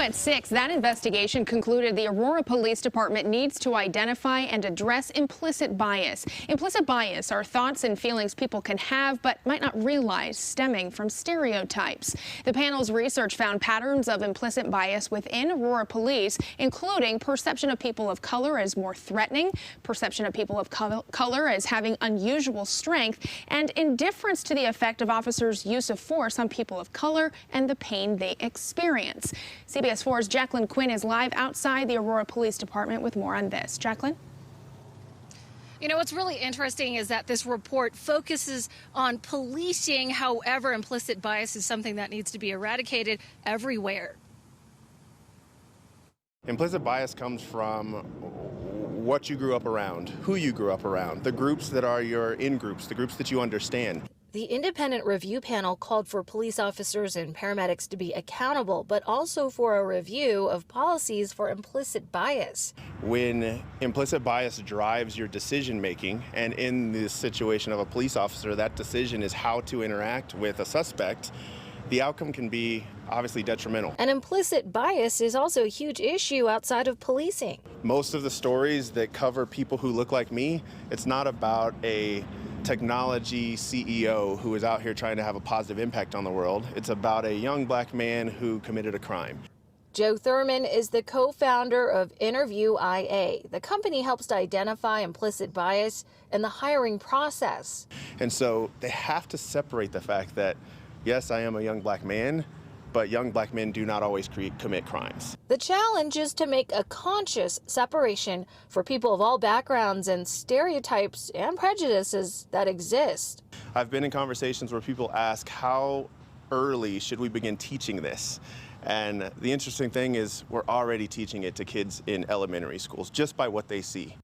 at 6, that investigation concluded the Aurora Police Department needs to identify and address implicit bias. Implicit bias are thoughts and feelings people can have but might not realize stemming from stereotypes. The panel's research found patterns of implicit bias within Aurora Police, including perception of people of color as more threatening, perception of people of color as having unusual strength, and indifference to the effect of officers' use of force on people of color and the pain they experience. CBS 4's Jacqueline Quinn is live outside the Aurora Police Department with more on this. Jacqueline? You know, what's really interesting is that this report focuses on policing. However, implicit bias is something that needs to be eradicated everywhere. Implicit bias comes from what you grew up around, who you grew up around, the groups that are your in-groups, the groups that you understand. The independent review panel called for police officers and paramedics to be accountable, but also for a review of policies for implicit bias. When implicit bias drives your decision making, and in the situation of a police officer, that decision is how to interact with a suspect, the outcome can be obviously detrimental. And implicit bias is also a huge issue outside of policing. Most of the stories that cover people who look like me, it's not about a technology CEO who is out here trying to have a positive impact on the world. It's about a young black man who committed a crime. Joe Thurman is the co-founder of Interview IA. The company helps to identify implicit bias in the hiring process. And so they have to separate the fact that, yes, I am a young black man, but young black men do not always commit crimes. The challenge is to make a conscious separation for people of all backgrounds and stereotypes and prejudices that exist. I've been in conversations where people ask, how early should we begin teaching this? And the interesting thing is we're already teaching it to kids in elementary schools just by what they see.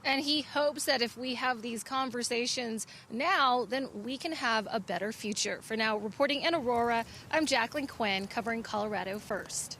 And he hopes that if we have these conversations now, then we can have a better future. For now, reporting in Aurora, I'm Jacqueline Quinn, covering Colorado First.